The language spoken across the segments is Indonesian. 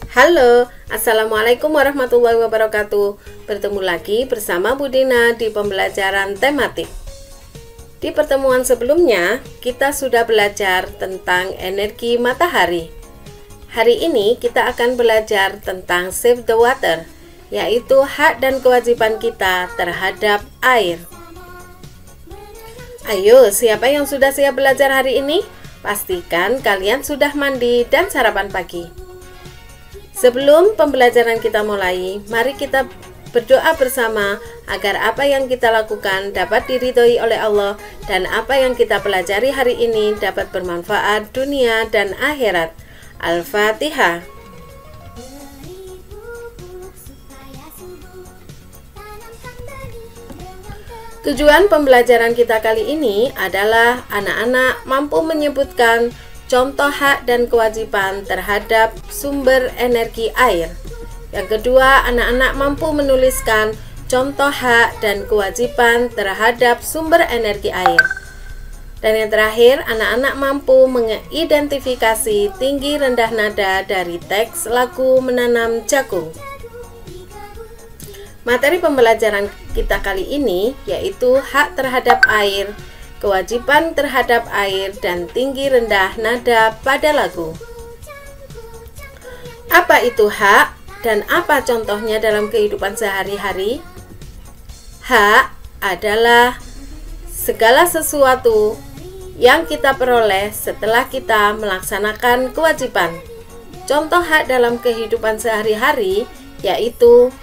Halo, Assalamualaikum warahmatullahi wabarakatuh. Bertemu lagi bersama Bu Dina di pembelajaran tematik. Di pertemuan sebelumnya, kita sudah belajar tentang energi matahari. Hari ini kita akan belajar tentang save the water, yaitu hak dan kewajiban kita terhadap air. Ayo, siapa yang sudah siap belajar hari ini? Pastikan kalian sudah mandi dan sarapan pagi. Sebelum pembelajaran kita mulai, mari kita berdoa bersama agar apa yang kita lakukan dapat diridhoi oleh Allah dan apa yang kita pelajari hari ini dapat bermanfaat dunia dan akhirat. Al-Fatihah. Tujuan pembelajaran kita kali ini adalah anak-anak mampu menyebutkan contoh hak dan kewajiban terhadap sumber energi air. Yang kedua, anak-anak mampu menuliskan contoh hak dan kewajiban terhadap sumber energi air. Dan yang terakhir, anak-anak mampu mengidentifikasi tinggi rendah nada dari teks lagu Menanam Jagung. Materi pembelajaran kita kali ini yaitu hak terhadap air, kewajiban terhadap air, dan tinggi rendah nada pada lagu. Apa itu hak dan apa contohnya dalam kehidupan sehari-hari? Hak adalah segala sesuatu yang kita peroleh setelah kita melaksanakan kewajiban. Contoh hak dalam kehidupan sehari-hari yaitu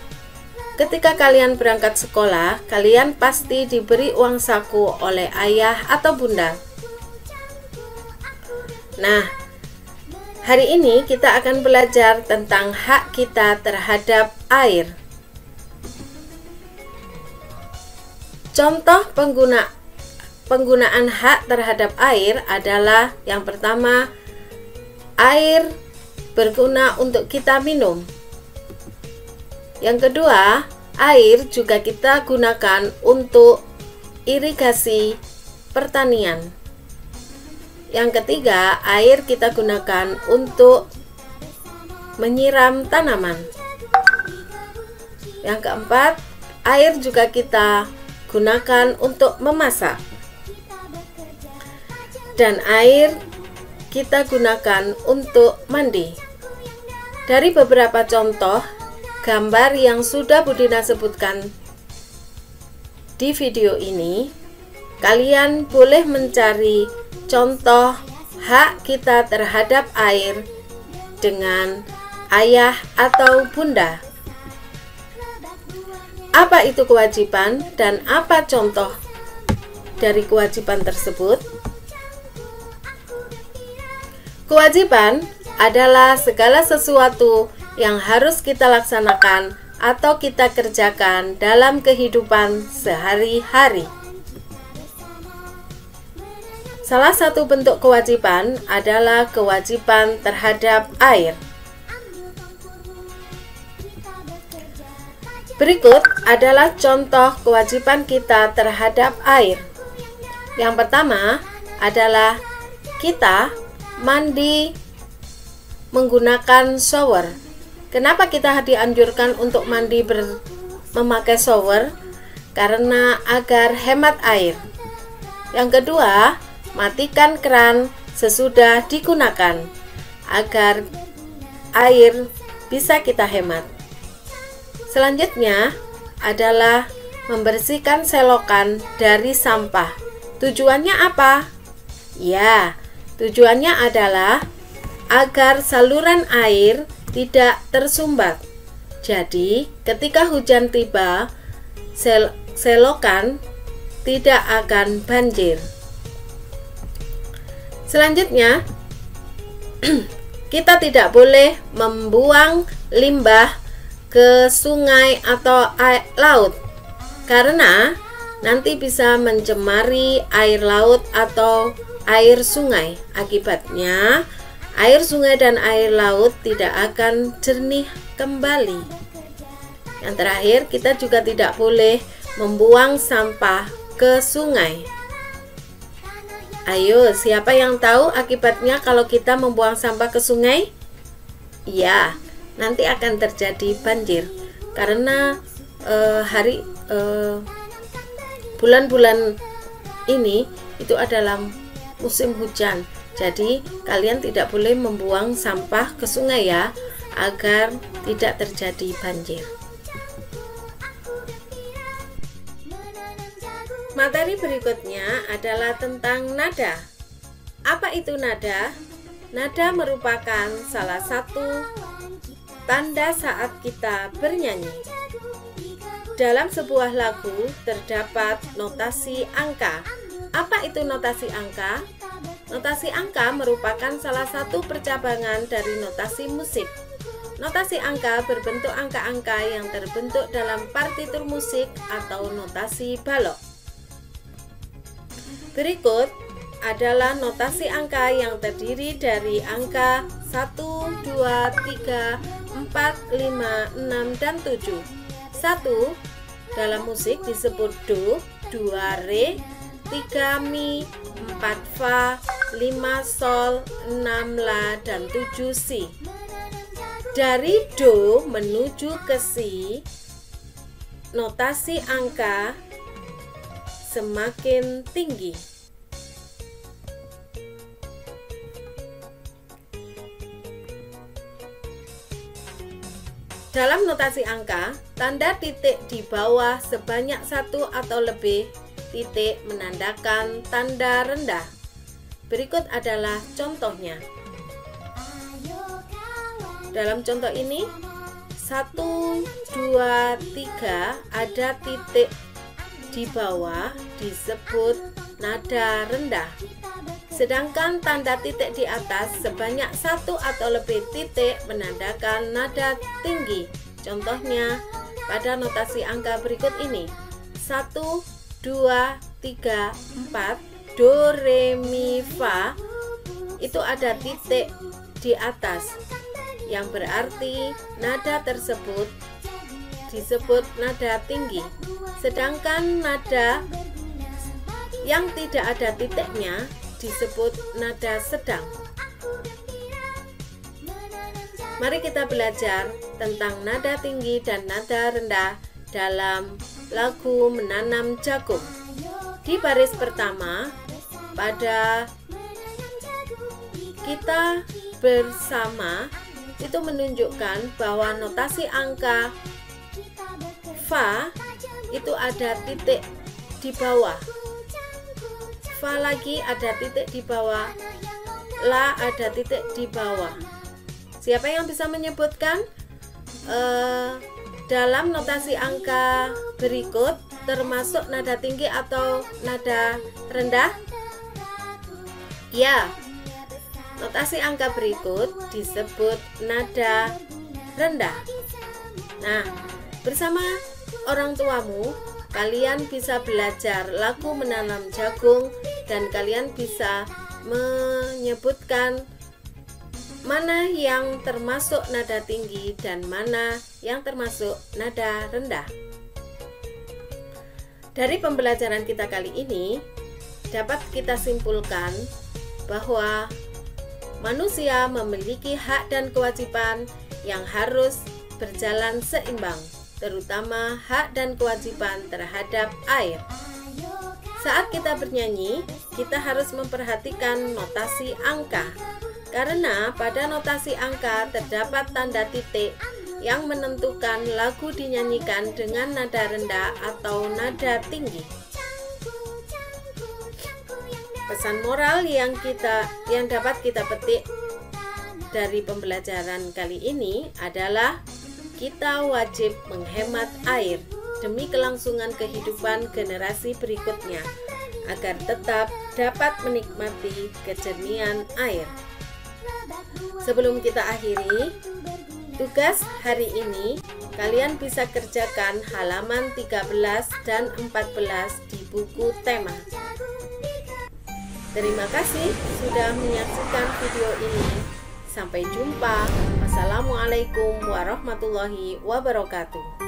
ketika kalian berangkat sekolah, kalian pasti diberi uang saku oleh ayah atau bunda. Nah, hari ini kita akan belajar tentang hak kita terhadap air. Contoh penggunaan hak terhadap air adalah yang pertama, air berguna untuk kita minum. Yang kedua, air juga kita gunakan untuk irigasi pertanian. Yang ketiga, air kita gunakan untuk menyiram tanaman. Yang keempat, air juga kita gunakan untuk memasak. Dan air kita gunakan untuk mandi. Dari beberapa contoh gambar yang sudah Bu Dina sebutkan di video ini, kalian boleh mencari contoh hak kita terhadap air dengan ayah atau bunda. Apa itu kewajiban dan apa contoh dari kewajiban tersebut? Kewajiban adalah segala sesuatu yang harus kita laksanakan atau kita kerjakan dalam kehidupan sehari-hari. Salah satu bentuk kewajiban adalah kewajiban terhadap air. Berikut adalah contoh kewajiban kita terhadap air. Yang pertama adalah kita mandi menggunakan shower. Kenapa kita dianjurkan untuk mandi memakai shower? Karena agar hemat air. Yang kedua, matikan keran sesudah digunakan agar air bisa kita hemat. Selanjutnya adalah membersihkan selokan dari sampah. Tujuannya apa? Ya, tujuannya adalah agar saluran air tidak tersumbat. Jadi, ketika hujan tiba, selokan tidak akan banjir. Selanjutnya, kita tidak boleh membuang limbah ke sungai atau laut karena nanti bisa mencemari air laut atau air sungai. Akibatnya, air sungai dan air laut tidak akan jernih kembali. Yang terakhir, kita juga tidak boleh membuang sampah ke sungai. Ayo, siapa yang tahu akibatnya kalau kita membuang sampah ke sungai? Ya, nanti akan terjadi banjir karena bulan-bulan ini itu adalah musim hujan. Jadi kalian tidak boleh membuang sampah ke sungai ya, agar tidak terjadi banjir. Materi berikutnya adalah tentang nada. Apa itu nada? Nada merupakan salah satu tanda saat kita bernyanyi. Dalam sebuah lagu terdapat notasi angka. Apa itu notasi angka? Notasi angka merupakan salah satu percabangan dari notasi musik. Notasi angka berbentuk angka-angka yang terbentuk dalam partitur musik atau notasi balok. Berikut adalah notasi angka yang terdiri dari angka 1, 2, 3, 4, 5, 6, dan 7. 1 dalam musik disebut Do, 2 Re, 3 Mi, 4 Fa, 5 Sol, 6 La, dan 7 Si. Dari Do menuju ke Si, notasi angka semakin tinggi. Dalam notasi angka, tanda titik di bawah sebanyak 1 atau lebih titik menandakan tanda rendah. Berikut adalah contohnya. Dalam contoh ini 1, 2, 3 ada titik di bawah disebut nada rendah. Sedangkan tanda titik di atas sebanyak 1 atau lebih titik menandakan nada tinggi. Contohnya pada notasi angka berikut ini. 1, 2, 3, 4 Do, Re, Mi, Fa itu ada titik di atas, yang berarti nada tersebut disebut nada tinggi. Sedangkan nada yang tidak ada titiknya disebut nada sedang. Mari kita belajar tentang nada tinggi dan nada rendah dalam lagu Menanam Jagung. Di baris pertama, pada kita bersama itu menunjukkan bahwa notasi angka Fa itu ada titik di bawah, Fa lagi ada titik di bawah, La ada titik di bawah. Siapa yang bisa menyebutkan dalam notasi angka berikut termasuk nada tinggi atau nada rendah? Ya, notasi angka berikut disebut nada rendah. Nah, bersama orang tuamu, kalian bisa belajar lagu Menanam Jagung dan kalian bisa menyebutkan mana yang termasuk nada tinggi dan mana yang termasuk nada rendah. Dari pembelajaran kita kali ini, dapat kita simpulkan bahwa manusia memiliki hak dan kewajiban yang harus berjalan seimbang, terutama hak dan kewajiban terhadap air. Saat kita bernyanyi, kita harus memperhatikan notasi angka, karena pada notasi angka terdapat tanda titik yang menentukan lagu dinyanyikan dengan nada rendah atau nada tinggi. Pesan moral yang dapat kita petik dari pembelajaran kali ini adalah kita wajib menghemat air demi kelangsungan kehidupan generasi berikutnya agar tetap dapat menikmati kejernihan air. Sebelum kita akhiri tugas hari ini, kalian bisa kerjakan halaman 13 dan 14 di buku tema. Terima kasih sudah menyaksikan video ini. Sampai jumpa. Wassalamualaikum warahmatullahi wabarakatuh.